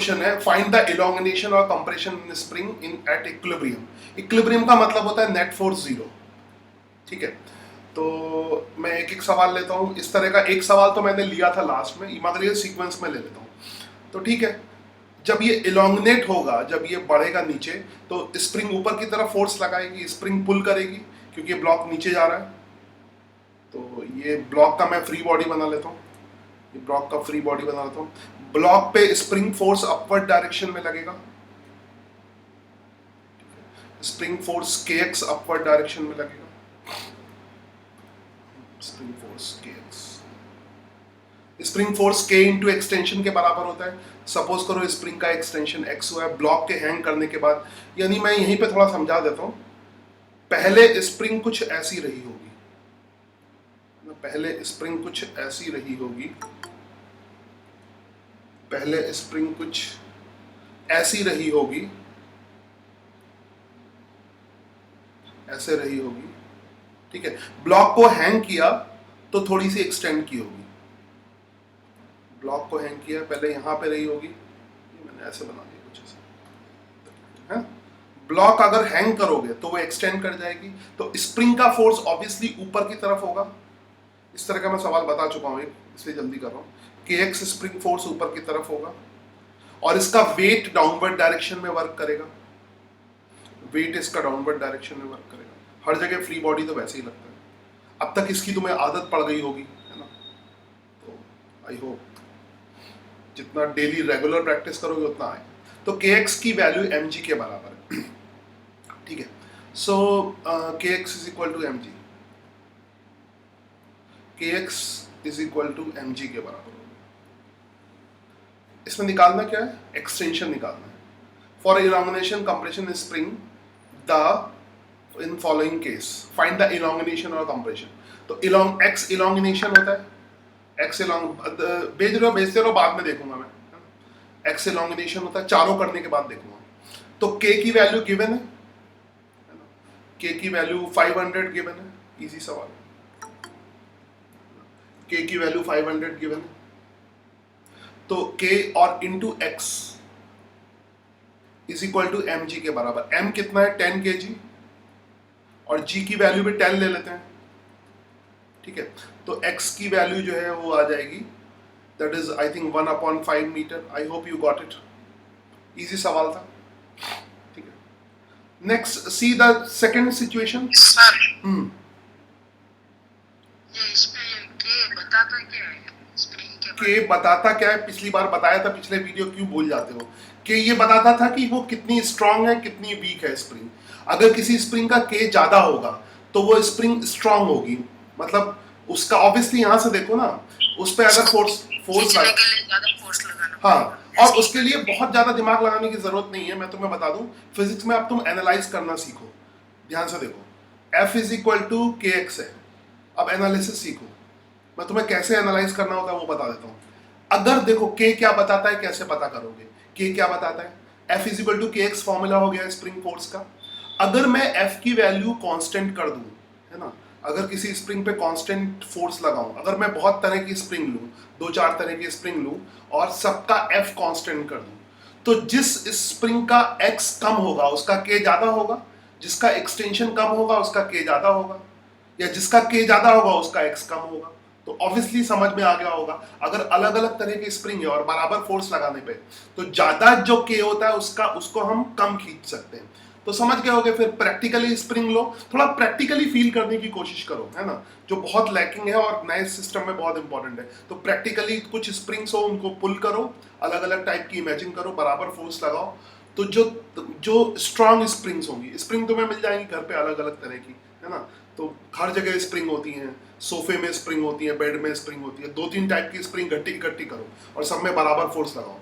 Question है, find the elongation और compression in spring in at equilibrium. Equilibrium का मतलब होता है नेट फोर्स जीरो। ठीक है, तो मैं एक एक सवाल लेता हूँ। इस तरह का एक सवाल तो मैंने लिया था लास्ट में, मगर ये सीक्वेंस में ले लेता हूँ। तो ठीक है, जब ये इलोंगनेट होगा, जब ये बढ़ेगा नीचे, तो स्प्रिंग ऊपर की तरफ फोर्स लगाएगी, स्प्रिंग पुल करेगी क्योंकि ये ब्लॉक नीचे जा रहा है। तो ये ब्लॉक का मैं फ्री बॉडी बना लेता हूँ, ये ब्लॉक का फ्री बॉडी बना लेता हूँ। ब्लॉक पे स्प्रिंग फोर्स अपवर्ड डायरेक्शन में लगेगा, spring force kx upward direction में लगेगा। Spring force kx, spring force k into extension के बराबर होता है। सपोज करो स्प्रिंग का एक्सटेंशन x हुआ है ब्लॉक के हैंग करने के बाद, यानी मैं यहीं पे थोड़ा समझा देता हूँ। पहले स्प्रिंग कुछ ऐसी रही होगी, पहले स्प्रिंग कुछ ऐसी रही होगी, पहले स्प्रिंग कुछ ऐसी रही होगी, ऐसे रही होगी। ठीक है, ब्लॉक को हैंग किया तो थोड़ी सी एक्सटेंड की होगी, ब्लॉक को हैंग किया पहले यहां पे रही होगी, मैंने ऐसे बना दिया कुछ ऐसे है। ब्लॉक अगर हैंग करोगे तो वो एक्सटेंड कर जाएगी, तो स्प्रिंग का फोर्स ऑब्वियसली ऊपर की तरफ होगा। इस तरह का मैं सवाल बता चुका हूं, इसलिए जल्दी कर रहा हूं। kx स्प्रिंग फोर्स ऊपर की तरफ होगा और इसका वेट डाउनवर्ड डायरेक्शन में वर्क करेगा, वेट इसका डाउनवर्ड डायरेक्शन में वर्क करेगा। हर जगह फ्री बॉडी तो वैसे ही लगता है, अब तक इसकी तुम्हें आदत पड़ गई होगी, है ना। तो आई होप जितना डेली रेगुलर प्रैक्टिस करोगे उतना आए। तो kx की वैल्यू mg के बराबर है। ठीक है, so kx is equal to mg, kx is equal to mg के बराबर होगा। इसमें निकालना क्या है, एक्सटेंशन निकालना है। For elongation compression spring the in following case find the elongation और कंप्रेशन। तो x इलोंगेशन होता है, x भेजते रहो बाद में देखूंगा मैं। x इलोंगेशन होता है, चारों करने के बाद देखूंगा। तो k की वैल्यू गिवन है, k की वैल्यू 500 गिवन है, इजी सवाल है। k की वैल्यू 500 गिवन है, तो k और into x is equal to mg के बराबर। m कितना है 10 kg और g की वैल्यू भी 10 ले लेते हैं। ठीक है, तो x की वैल्यू जो है वो आ जाएगी, that is I think 1/5 metre. I hope you got it, easy सवाल था। ठीक है, next see the second situation. Sir ये इसमें के बताता क्या है, पिछली बार बताया था, पिछले वीडियो क्यों भूल जाते हो। कि ये बताता था कि वो कितनी स्ट्रांग है कितनी वीक है स्प्रिंग। अगर किसी स्प्रिंग का के ज्यादा होगा तो वो स्प्रिंग स्ट्रांग होगी, मतलब उसका ऑब्वियसली यहां से देखो ना, उस पर अगर फोर्स लगाना, हाँ, और उसके लिए बहुत ज्यादा दिमाग लगाने की जरूरत नहीं है। मैं तुम्हें बता दूं, फिजिक्स में अब तुम एनालाइज करना सीखो। ध्यान से देखो, F is equal to k x है, अब एनालिसिस सीखो। मैं तुम्हें कैसे एनालाइज करना होता है वो बता देता हूँ। अगर देखो के क्या बताता है, कैसे पता करोगे, के क्या बताता है, F is equal to k x formula हो गया स्प्रिंग फोर्स का। अगर मैं F की वैल्यू कांस्टेंट कर दूं, है ना, अगर किसी स्प्रिंग पे कांस्टेंट फोर्स लगाऊं, अगर मैं बहुत तरह की स्प्रिंग लूं, 2-4 तरह की स्प्रिंग लूं और सबका F कांस्टेंट कर दूं, तो जिस स्प्रिंग का X कम होगा उसका K ज्यादा होगा, जिसका एक्सटेंशन कम होगा उसका K ज्यादा होगा, या जिसका K ज्यादा होगा उसका X कम होगा। तो ऑब्वियसली समझ में आ गया होगा, अगर अलग अलग तरह की स्प्रिंग है और बराबर फोर्स लगाने पे, तो ज्यादा जो K होता है उसको हम कम खींच सकते हैं। तो समझ गए होगे। फिर प्रैक्टिकली स्प्रिंग लो, थोड़ा प्रैक्टिकली फील करने की कोशिश करो, है ना, जो बहुत लैकिंग है और नए सिस्टम में बहुत इंपॉर्टेंट है। तो प्रैक्टिकली कुछ स्प्रिंग्स हो उनको पुल करो, अलग अलग टाइप की इमेजिन करो, बराबर फोर्स लगाओ, तो जो स्ट्रांग स्प्रिंग्स होंगी, स्प्रिंग तुम्हें मिल जाएंगी घर पे अलग अलग तरह की, है ना। तो हर जगह स्प्रिंग होती हैं, सोफे में स्प्रिंग होती है, बेड में स्प्रिंग होती है, 2-3 टाइप की स्प्रिंग इकट्ठी करो और सब में बराबर फोर्स लगाओ।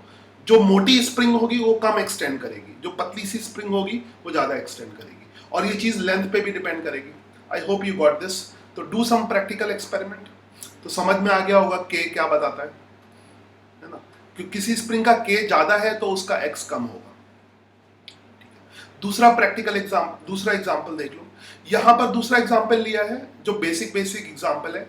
जो मोटी स्प्रिंग होगी वो कम एक्सटेंड करेगी, जो पतली सी स्प्रिंग होगी वो ज्यादा एक्सटेंड करेगी, और ये चीज लेंथ पे भी डिपेंड करेगी। आई होप यू गॉट दिस। तो डू सम प्रैक्टिकल एक्सपेरिमेंट, तो समझ में आ गया होगा के क्या बताता है ना, कि किसी स्प्रिंग का के ज्यादा है तो उसका एक्स कम होगा। दूसरा प्रैक्टिकल दूसरा एग्जाम्पल देख लो। यहां पर दूसरा एग्जाम्पल लिया है जो बेसिक एग्जाम्पल है।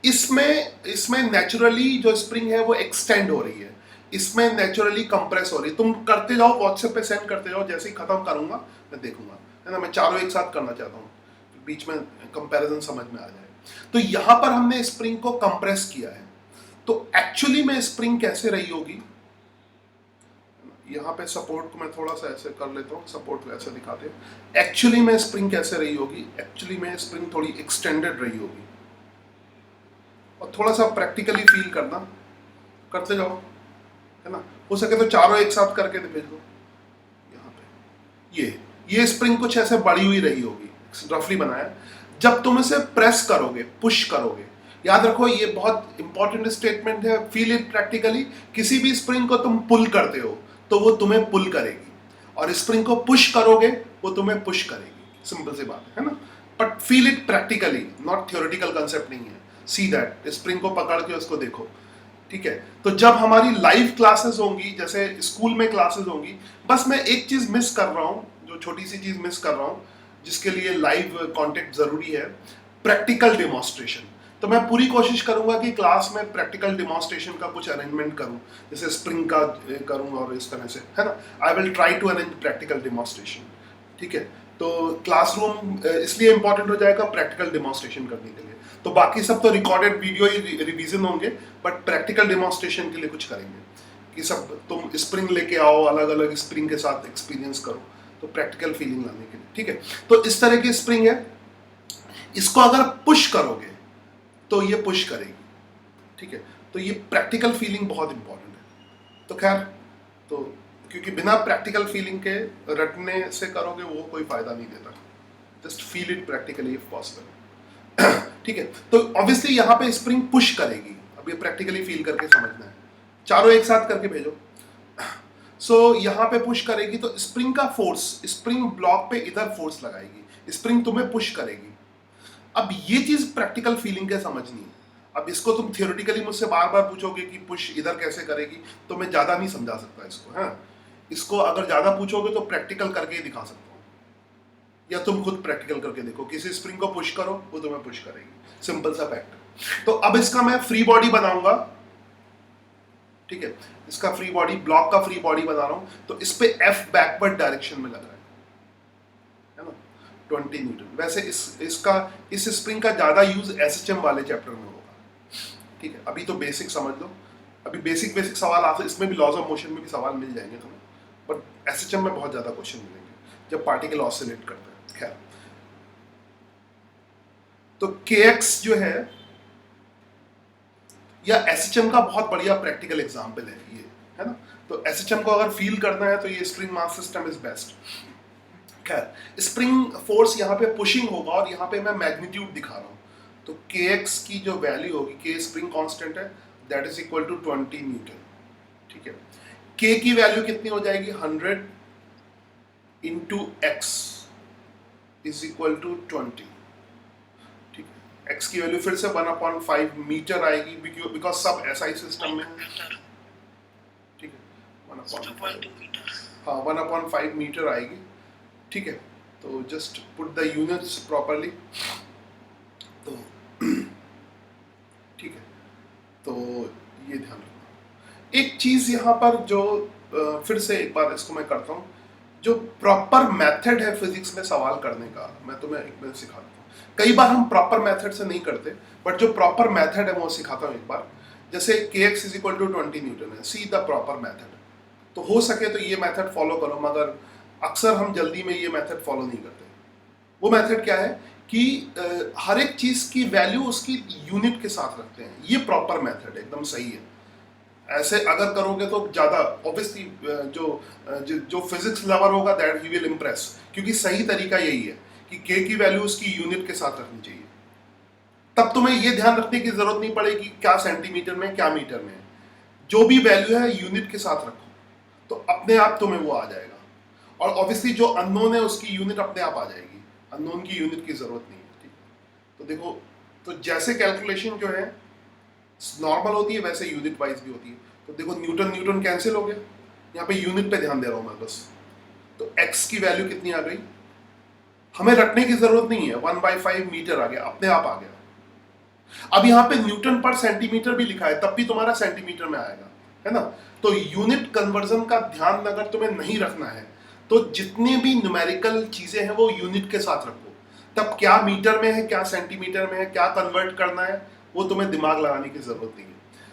इसमें नेचुरली जो स्प्रिंग है वो एक्सटेंड हो रही है, इसमें नेचुरली कंप्रेस हो रही है। तुम करते जाओ, व्हाट्सएप पे सेंड करते जाओ, जैसे ही खत्म करूंगा मैं देखूंगा, है ना। मैं चारों एक साथ करना चाहता हूँ, बीच में कंपैरिजन समझ में आ जाए। तो यहां पर हमने स्प्रिंग को कंप्रेस किया है। तो एक्चुअली में स्प्रिंग कैसे रही होगी, यहाँ पे सपोर्ट को मैं थोड़ा सा ऐसे कर लेता हूँ, सपोर्ट ऐसे दिखाते हैं। एक्चुअली में स्प्रिंग कैसे रही होगी, एक्चुअली में स्प्रिंग थोड़ी एक्सटेंडेड रही होगी। और थोड़ा सा प्रैक्टिकली फील करना, करते जाओ, है ना। हो सके तो चारों एक साथ करके भेज दो। यहाँ पे ये स्प्रिंग कुछ ऐसे बड़ी हुई रही होगी, रफली बनाया। जब तुम इसे प्रेस करोगे, पुश करोगे, याद रखो ये बहुत इंपॉर्टेंट स्टेटमेंट है, फील इट प्रैक्टिकली। किसी भी स्प्रिंग को तुम पुल करते हो तो वो तुम्हें पुल करेगी, और स्प्रिंग को पुश करोगे वो तुम्हें पुश करेगी। सिंपल सी बात है ना। But feel it practically, not theoretical concept नहीं है। सी दैट, स्प्रिंग को पकड़ के उसको देखो, ठीक है। तो जब हमारी लाइव क्लासेस होंगी, जैसे स्कूल में क्लासेस होंगी, बस मैं एक चीज मिस कर रहा हूँ, जो छोटी सी चीज मिस कर रहा हूँ, जिसके लिए लाइव कांटेक्ट जरूरी है, प्रैक्टिकल डेमोन्स्ट्रेशन। तो मैं पूरी कोशिश करूंगा कि क्लास में प्रैक्टिकल डेमोन्स्ट्रेशन का कुछ अरेंजमेंट करूं, जैसे स्प्रिंग का करूं और इस तरह से, है ना। I will try to arrange practical demonstration, ठीक है। तो क्लासरूम इसलिए इंपॉर्टेंट हो जाएगा प्रैक्टिकल डेमोन्स्ट्रेशन करने के लिए। तो बाकी सब तो रिकॉर्डेड वीडियो ही रिवीजन होंगे, बट प्रैक्टिकल डेमोन्स्ट्रेशन के लिए कुछ करेंगे कि सब तुम स्प्रिंग लेके आओ, अलग अलग स्प्रिंग के साथ एक्सपीरियंस करो, तो प्रैक्टिकल फीलिंग लाने के लिए, ठीक है। तो इस तरह की स्प्रिंग है, इसको अगर पुश करोगे तो ये पुश करेगी, ठीक है। तो ये प्रैक्टिकल फीलिंग बहुत इंपॉर्टेंट है। तो खैर, तो क्योंकि बिना प्रैक्टिकल फीलिंग के रटने से करोगे वो कोई फायदा नहीं देता। Just feel it practically if possible, ठीक है। तो ऑब्वियसली यहाँ पे स्प्रिंग पुश करेगी, अब ये प्रैक्टिकली फील करके समझना है। चारों एक साथ करके भेजो। सो यहाँ पे पुश करेगी तो स्प्रिंग का फोर्स, स्प्रिंग ब्लॉक पे इधर फोर्स लगाएगी, स्प्रिंग तुम्हें पुश करेगी। अब ये चीज प्रैक्टिकल फीलिंग के समझनी है। अब इसको तुम थियोरेटिकली मुझसे बार बार पूछोगे कि पुश इधर कैसे करेगी, तो मैं ज्यादा नहीं समझा सकता इसको, है। इसको अगर ज्यादा पूछोगे तो प्रैक्टिकल करके ही दिखा सकता हूँ, या तुम खुद प्रैक्टिकल करके देखो, किसी स्प्रिंग को पुश करो वो तुम्हें पुश करेगी, सिंपल सा फैक्ट। तो अब इसका मैं फ्री बॉडी बनाऊंगा, ठीक है। इसका फ्री बॉडी, ब्लॉक का फ्री बॉडी बना रहा हूं, तो इस पे एफ बैकवर्ड डायरेक्शन में लग रहा है ना, 20 न्यूटन। वैसे इस स्प्रिंग का ज्यादा यूज एसएचएम वाले चैप्टर में होगा, ठीक है। अभी तो बेसिक समझ लो, अभी बेसिक सवाल आपसे, इसमें भी लॉज ऑफ मोशन में भी सवाल मिल जाएंगे तुम्हें, बट एसएचएम में बहुत ज्यादा क्वेश्चन मिलेंगे जब पार्टिकल ऑसिलेट करते हैं। खैर, तो kx जो है, या एसएचएम का बहुत बढ़िया प्रैक्टिकल एग्जांपल है ये, है ना। तो एसएचएम को अगर फील करना है तो ये spring mass system is best. खैर, स्प्रिंग फोर्स यहाँ पे पुशिंग होगा, और यहाँ पे मैं मैग्नीट्यूड दिखा रहा हूँ। तो kx की जो वैल्यू होगी, k स्प्रिंग कांस्टेंट है, that is equal to 20 newton, ठीक है। k की वैल्यू कितनी हो जाएगी, 100 into x is equal to 20, ठीक है। x की वैल्यू फिर से 1/5 मीटर आएगी, बिकॉज सब एसआई सिस्टम में है, ठीक है। 1/5 मीटर आएगी, ठीक है। तो just put the units properly, तो ठीक है। तो ये ध्यान रखना। एक चीज यहाँ पर जो फिर से एक बार इसको मैं करता हूँ, जो प्रॉपर मेथड है फिजिक्स में सवाल करने का, मैं तुम्हें एक बार सिखाता हूँ। कई बार हम प्रॉपर मेथड से नहीं करते, बट जो प्रॉपर मेथड है वो सिखाता हूँ एक बार। जैसे kx is equal to 20 newton है, सी द प्रॉपर मेथड। तो हो सके तो ये मेथड फॉलो करो, मगर अक्सर हम जल्दी में ये मेथड फॉलो नहीं करते। वो मेथड क्या है कि हर एक चीज की वैल्यू उसकी यूनिट के साथ रखते हैं, ये प्रॉपर मेथड एकदम सही है। ऐसे अगर करोगे तो ज्यादा ऑब्वियसली जो फिजिक्स लवर होगा दैट ही विल इम्प्रेस, क्योंकि सही तरीका यही है कि k की वैल्यू उसकी यूनिट के साथ रखनी चाहिए। तब तुम्हें ये ध्यान रखने की जरूरत नहीं पड़ेगी क्या सेंटीमीटर में क्या मीटर में, जो भी वैल्यू है यूनिट के साथ रखो, तो अपने आप तुम्हें वो आ जाएगा। और ऑब्वियसली जो अननोन है उसकी यूनिट अपने आप आ जाएगी, अननोन की यूनिट की जरूरत नहीं है, ठीक। तो देखो, तो जैसे कैलकुलेशन जो है नॉर्मल होती है वैसे यूनिट वाइज भी होती है। तो देखो न्यूटन कैंसिल हो गया, यहाँ पे यूनिट पे ध्यान दे रहा हूं मैं बस। तो x की वैल्यू कितनी आ गई, हमें रटने की जरूरत नहीं है, 1/5 मीटर आ गया, अपने आप आ गया। अब यहाँ पे न्यूटन पर सेंटीमीटर भी लिखा है, तब भी तुम्हारा सेंटीमीटर में आएगा, है ना। तो यूनिट कन्वर्जन का ध्यान अगर तुम्हें नहीं रखना है तो जितने भी न्यूमेरिकल चीजें हैं वो यूनिट के साथ रखो। तब क्या मीटर में है, क्या सेंटीमीटर में है, क्या कन्वर्ट करना है, वो तुम्हें दिमाग लगाने की जरूरत नहीं है।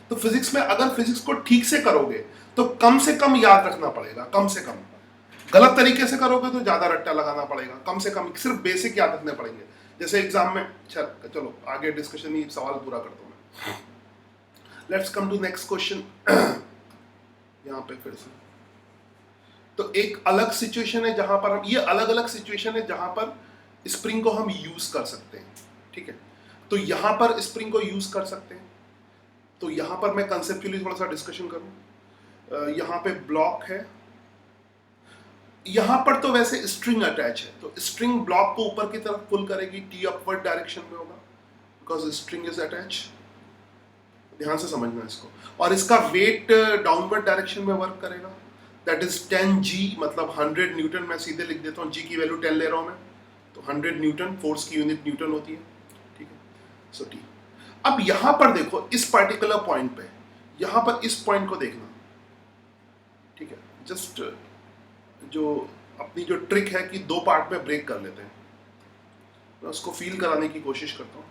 तो फिजिक्स में अगर फिजिक्स को ठीक से करोगे तो कम से कम याद रखना पड़ेगा, कम से कम। गलत तरीके से करोगे तो ज्यादा रट्टा लगाना पड़ेगा, कम से कम सिर्फ बेसिक याद रखने पड़ेंगे। जैसे एग्जाम में, चलो आगे डिस्कशन ही सवाल पूरा करता हूँ मैं। Let's come to next question. यहाँ पे फिर से तो एक अलग सिचुएशन है जहां पर हम, ये अलग अलग सिचुएशन है जहां पर स्प्रिंग को हम यूज कर सकते हैं, ठीक है। तो यहां पर स्प्रिंग को यूज कर सकते हैं। तो यहां पर मैं कंसेप्चुअली थोड़ा सा डिस्कशन करूं। यहां पे ब्लॉक है, यहां पर तो वैसे स्ट्रिंग अटैच है, तो स्ट्रिंग ब्लॉक को ऊपर की तरफ पुल करेगी, टी अपवर्ड डायरेक्शन में होगा बिकॉज स्ट्रिंग इज अटैच। ध्यान से समझना इसको। और इसका वेट डाउनवर्ड डायरेक्शन में वर्क करेगा, दैट इज 10G, मतलब 100 न्यूटन। मैं सीधे लिख देता हूँ, G की वैल्यू 10 ले रहा हूँ मैं, तो 100 न्यूटन, फोर्स की यूनिट न्यूटन होती है, ठीक है। So T. अब यहां पर देखो, इस पर्टिकुलर पॉइंट पे, यहां पर इस पॉइंट को देखना, ठीक है। जस्ट जो अपनी जो ट्रिक है कि दो पार्ट में ब्रेक कर लेते हैं, मैं उसको फील कराने की कोशिश करता हूँ।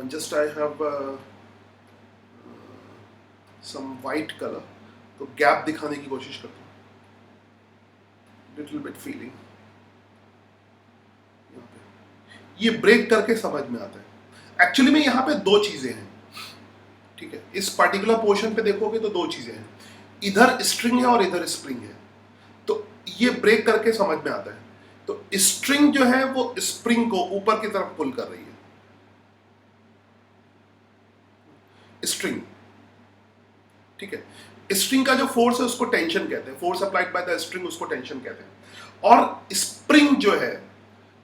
Just I have some white colour, तो गैप दिखाने की कोशिश करता हूँ, लिटिल बिट फीलिंग। ये ब्रेक करके समझ में आता है। एक्चुअली में यहाँ पे दो चीजें हैं, ठीक है। इस पर्टिकुलर पोर्शन पे देखोगे तो दो चीजें हैं, इधर स्ट्रिंग है और इधर स्प्रिंग है। तो ये ब्रेक करके समझ में आता है। तो स्ट्रिंग जो है वो स्प्रिंग को ऊपर की तरफ पुल कर रही है, स्ट्रिंग, ठीक है। स्ट्रिंग का जो फोर्स है उसको टेंशन कहते हैं, force applied by the string उसको टेंशन कहते हैं। और स्प्रिंग जो है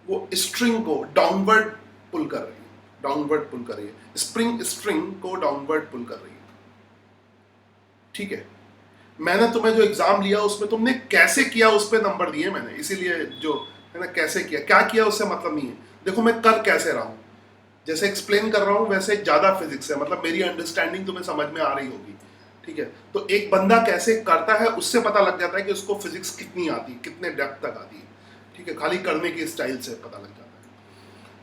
वो स्ट्रिंग को डाउनवर्ड पुल कर रही है, डाउनवर्ड पुल कर रही है। स्प्रिंग स्ट्रिंग को डाउनवर्ड पुल कर रही है, ठीक है। मैंने तुम्हें जो एग्जाम लिया उसमें तुमने कैसे किया उस पर नंबर दिए मैंने, इसीलिए जो है ना, कैसे किया, क्या किया उससे मतलब नहीं है। देखो मैं कर कैसे रहा हूं, जैसे एक्सप्लेन कर रहा हूं वैसे ज्यादा फिजिक्स है, मतलब मेरी अंडरस्टैंडिंग तुम्हें समझ में आ रही होगी, ठीक है। तो एक बंदा कैसे करता है उससे पता लग जाता है कि उसको फिजिक्स कितनी आती है, कितने डेप्थ तक आती है, ठीक है। खाली करने की स्टाइल से पता लग जाता है।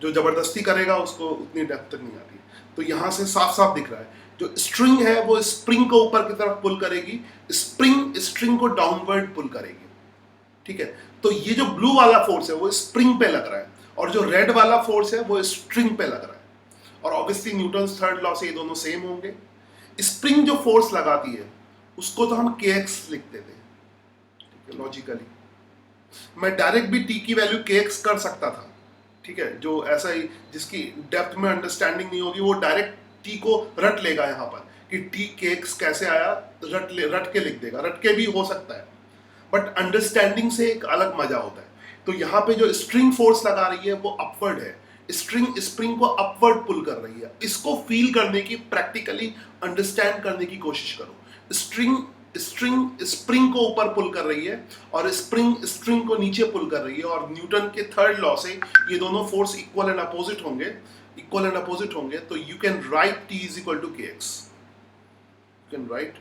जो जबरदस्ती करेगा उसको उतनी डेप्थ तक नहीं आती। तो यहां से साफ साफ दिख रहा है, जो स्ट्रिंग है वो स्प्रिंग को ऊपर की तरफ पुल करेगी, स्प्रिंग स्ट्रिंग को डाउनवर्ड पुल करेगी, ठीक है। तो ये जो ब्लू वाला फोर्स है वो स्प्रिंग पे लग रहा है, और जो रेड वाला फोर्स है वो स्ट्रिंग पे लग रहा है। और ऑब्वियसली न्यूटन्स थर्ड लॉ से ये दोनों सेम होंगे। स्प्रिंग जो फोर्स लगाती है उसको तो हम kx लिखते थे, ठीक है, लॉजिकली। मैं डायरेक्ट भी t की वैल्यू kx कर सकता था, ठीक है। जो ऐसा ही जिसकी डेप्थ में अंडरस्टैंडिंग नहीं होगी वो डायरेक्ट t को रट लेगा यहाँ पर कि t kx कैसे आया, रट के लिख देगा, रट के भी हो सकता है, बट अंडरस्टैंडिंग से एक अलग मजा होता है। तो यहाँ पे जो स्ट्रिंग फोर्स लगा रही है वो अपवर्ड है, स्ट्रिंग स्प्रिंग को अपवर्ड पुल कर रही है। इसको फील करने की, प्रैक्टिकली अंडरस्टैंड करने की कोशिश करो। स्ट्रिंग स्ट्रिंग स्प्रिंग को ऊपर पुल कर रही है और स्प्रिंग स्ट्रिंग को नीचे पुल कर रही है, और न्यूटन के थर्ड लॉ से ये दोनों फोर्स इक्वल एंड अपोजिट होंगे, इक्वल एंड अपोजिट होंगे। तो you can write T is equal to kx, you can write.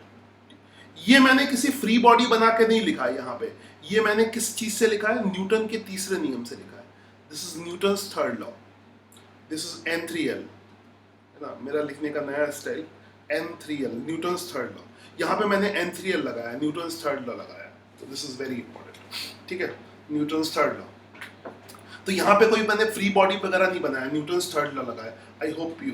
ये मैंने किसी फ्री बॉडी बना के नहीं लिखा है यहाँ पे, ये मैंने किस चीज से लिखा है, न्यूटन के तीसरे नियम से लिखा है। This is Newton's third law, this is N3L, है ना, मेरा लिखने का नया style, N3L, Newton's third law. यहाँ पे मैंने N3L लगाया, न्यूटन्स थर्ड लॉ लगाया, तो दिस इज वेरी इंपॉर्टेंट, ठीक है, न्यूटन्स थर्ड लॉ। तो यहाँ पे कोई मैंने फ्री बॉडी वगैरह नहीं बनाया, न्यूटन्स थर्ड लॉ लगाया। आई होप यू।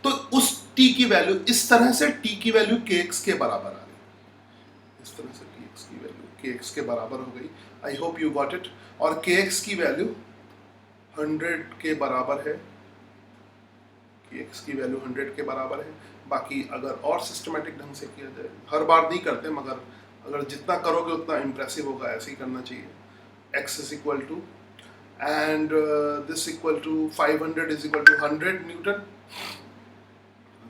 तो उस T की वैल्यू, इस तरह से T की वैल्यू kx के बराबर आ गई, इस तरह से kx की वैल्यू kx के बराबर हो गई। आई होप यू गॉट इट। और kx की वैल्यू 100 के बराबर है, kx की वैल्यू 100 के बराबर है। बाकी अगर और सिस्टमेटिक ढंग से किया जाए, हर बार नहीं करते मगर अगर जितना करोगे उतना इम्प्रेसिव होगा, ऐसे ही करना चाहिए। x is equal to and this equal to 500 is equal to 100 newton,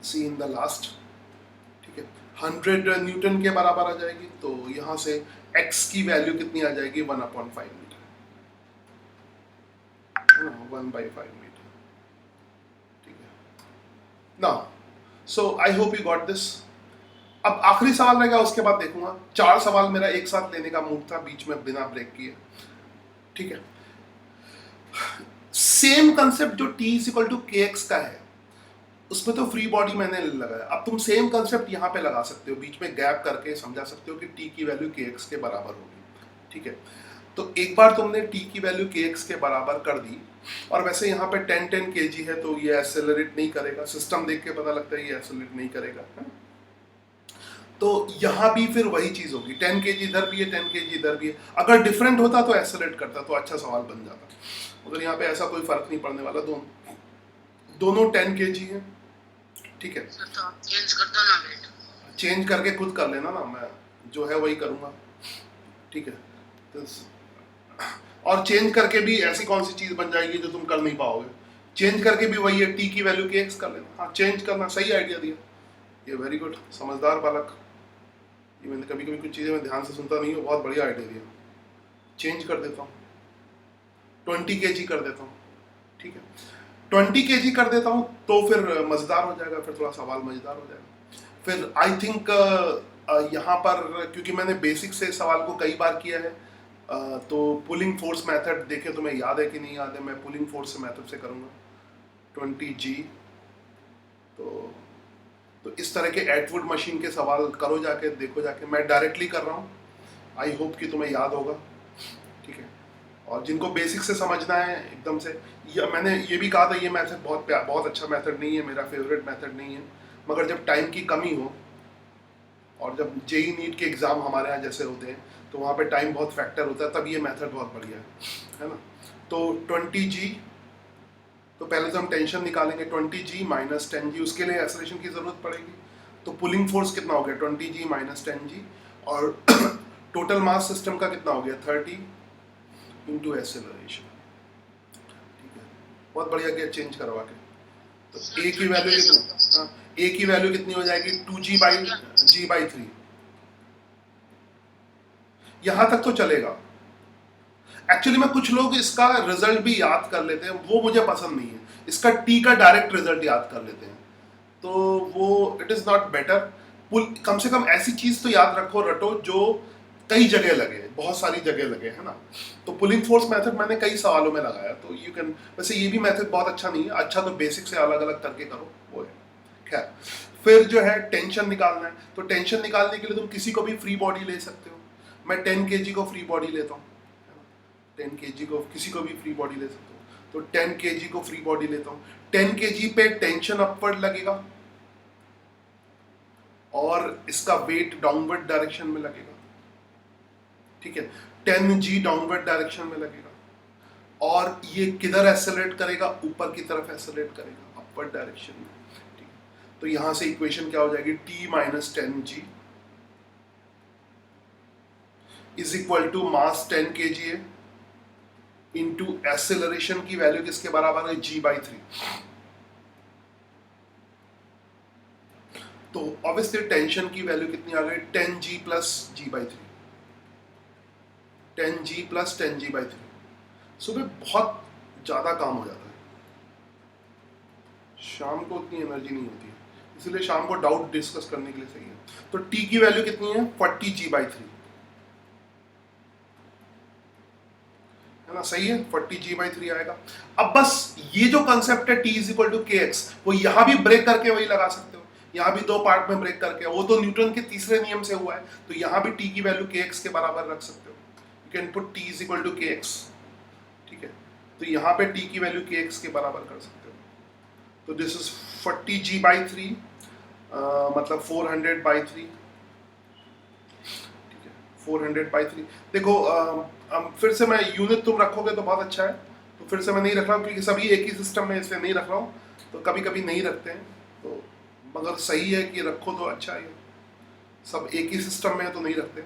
see in the last, ठीक है। 100 न्यूटन के बराबर आ जाएगी, तो यहाँ से x की वैल्यू कितनी आ जाएगी, 1/5 मीटर, 1/5 मीटर, ठीक है। Now, so I hope you got this. अब आखिरी सवाल रहेगा, उसके बाद देखूंगा। 4 सवाल मेरा एक साथ लेने का मूड था, बीच में बिना ब्रेक किए। ठीक है, सेम कंसेप्ट जो t is equal to k x का है, उसमें तो फ्री बॉडी मैंने लगाया। अब तुम सेम कंसेप्ट यहाँ पे लगा सकते हो, बीच में गैप करके समझा सकते हो कि t की वैल्यू के एक्स के बराबर होगी। ठीक है, तो एक बार तुमने t की वैल्यू के एक्स के बराबर कर दी, और वैसे यहाँ पे 10 kg है तो ये एक्सेलरेट नहीं करेगा, सिस्टम देख के पता लगता है ये एक्सेलरेट नहीं करेगा, है? तो यहाँ भी फिर वही चीज होगी, 10 kg इधर भी है, 10 kg इधर भी है। अगर डिफरेंट होता तो एक्सेलरेट करता, तो अच्छा सवाल बन जाता। उधर यहाँ पे ऐसा कोई फर्क नहीं पड़ने वाला, दोनों 10 kg है। ठीक है, चेंज कर दो ना वेट, चेंज करके खुद कर लेना ना, मैं जो है वही करूँगा। ठीक है, तो और चेंज करके भी ऐसी कौन सी चीज बन जाएगी जो तुम कर नहीं पाओगे? चेंज करके भी वही है, टी की वैल्यू के एक्स कर लेना। हाँ, चेंज करना, सही आइडिया दिया, ये वेरी गुड, समझदार बालक। ये मैंने कभी कभी कुछ चीज़ें मैं ध्यान से सुनता नहीं हूँ, बहुत बढ़िया आइडिया दिया। चेंज कर देता हूँ, 20 kg कर देता हूँ। ठीक है, 20 kg कर देता हूँ तो फिर मज़ेदार हो जाएगा, फिर थोड़ा सवाल मज़ेदार हो जाएगा। फिर आई थिंक यहाँ पर क्योंकि मैंने बेसिक से सवाल को कई बार किया है, तो पुलिंग फोर्स मेथड देखे तो मैं याद है कि नहीं याद है, मैं पुलिंग फोर्स मेथड से करूँगा 20G। तो इस तरह के एटवुड मशीन के सवाल करो, जाके देखो, जाके मैं डायरेक्टली कर रहा हूँ, आई होप कि तुम्हें याद होगा। ठीक है, और जिनको बेसिक से समझना है एकदम से, मैंने ये भी कहा था ये मेथड बहुत अच्छा मेथड नहीं है, मेरा फेवरेट मेथड नहीं है, मगर जब टाइम की कमी हो और जब जेई नीट के एग्ज़ाम हमारे यहाँ जैसे होते हैं तो वहाँ पे टाइम बहुत फैक्टर होता है, तब ये मेथड बहुत बढ़िया है ना। तो 20G, तो पहले तो हम टेंशन निकालेंगे, 20G माइनस 10G, उसके लिए एक्सेलरेशन की ज़रूरत पड़ेगी। तो पुलिंग फोर्स कितना हो गया, 20G माइनस 10G, और टोटल मास सिस्टम का कितना हो गया, 30 इंटू एक्सेलरेशन। ठीक है, बहुत बढ़िया किया चेंज करवा के। तो ए की वैल्यू कितनी, हाँ, ए की वैल्यू कितनी हो जाएगी, 2G/G/3। यहाँ तक तो चलेगा। एक्चुअली में कुछ लोग इसका रिजल्ट भी याद कर लेते हैं, वो मुझे पसंद नहीं है, इसका टी का डायरेक्ट रिजल्ट याद कर लेते हैं, तो वो इट इज़ नॉट बेटर। कम से कम ऐसी चीज़ तो याद रटो जो कई जगह लगे, बहुत सारी जगह लगे, है ना। तो पुलिंग फोर्स मेथड मैंने कई सवालों में लगाया, तो यू कैन, वैसे ये भी मेथड बहुत अच्छा नहीं है, अच्छा तो बेसिक से अलग अलग करके करो, वो है। खैर, फिर जो है टेंशन निकालना है, तो टेंशन निकालने के लिए तुम किसी को भी फ्री बॉडी ले सकते हो। मैं 10 kg को फ्री बॉडी लेता हूँ, 10 kg को किसी को भी फ्री बॉडी ले सकते हो, तो 10 kg को फ्री बॉडी लेता हूँ। 10 kg पे टेंशन अपवर्ड लगेगा और इसका वेट डाउनवर्ड डायरेक्शन में लगेगा। ठीक है, 10G डाउनवर्ड डायरेक्शन में लगेगा, और ये किधर एक्सेलरेट करेगा, ऊपर की तरफ एक्सेलरेट करेगा, अपवर्ड डायरेक्शन में। ठीक है, तो यहां से इक्वेशन क्या हो जाएगी, T minus 10G is equal to mass 10 kg है इंटू एक्सेलरेशन की वैल्यू किसके बराबर है, G/3। तो ऑब्वियसली टेंशन की वैल्यू कितनी आ गई, 10G plus G/3, 10G plus 10G/3। सुबह बहुत ज़्यादा काम हो जाता है, शाम को उतनी एनर्जी नहीं होती है, इसलिए शाम को डाउट डिस्कस करने के लिए सही है। तो T की वैल्यू कितनी है, 40G/3, है ना, सही है, 40G/3 आएगा। अब बस ये जो कंसेप्ट है T is equal to k x, वो यहाँ भी ब्रेक करके वही लगा सकते हो, यहाँ भी 2 पार्ट में ब्रेक करके, वो तो न्यूटन के तीसरे नियम से हुआ है, तो यहाँ भी T की वैल्यू के एक्स के बराबर रख सकते हो, you can put T is equal to k x. ठीक है, तो यहाँ पे T की वैल्यू के एक्स के बराबर कर सकते हो, तो दिस इज 40G/3, मतलब 400/3। 400/3। देखो फिर से मैं यूनिट तुम रखोगे तो बहुत अच्छा है, तो फिर से मैं नहीं रख रहा हूँ क्योंकि सभी एक ही सिस्टम में, इसलिए नहीं रख रहा हूँ, तो कभी कभी नहीं रखते हैं, तो मगर सही है कि रखो तो अच्छा है, सब एक ही सिस्टम में है तो नहीं रखते।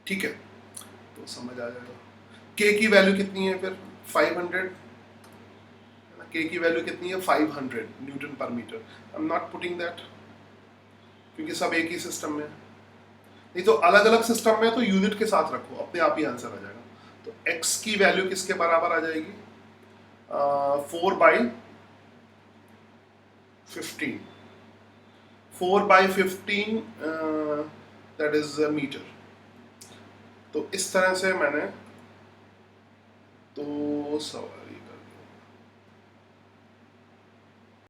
ठीक है, तो समझ आ जाएगा। के की वैल्यू कितनी है फिर, 500, के की वैल्यू कितनी है, 500 newton per metre. I am not putting that क्योंकि सब एक ही सिस्टम में है, नहीं तो अलग अलग सिस्टम में तो यूनिट के साथ रखो, अपने आप ही आंसर आ जाएगा। तो x की वैल्यू किसके बराबर आ जाएगी, 4/15, 4/15 दैट इज मीटर। तो इस तरह से मैंने, तो सवारी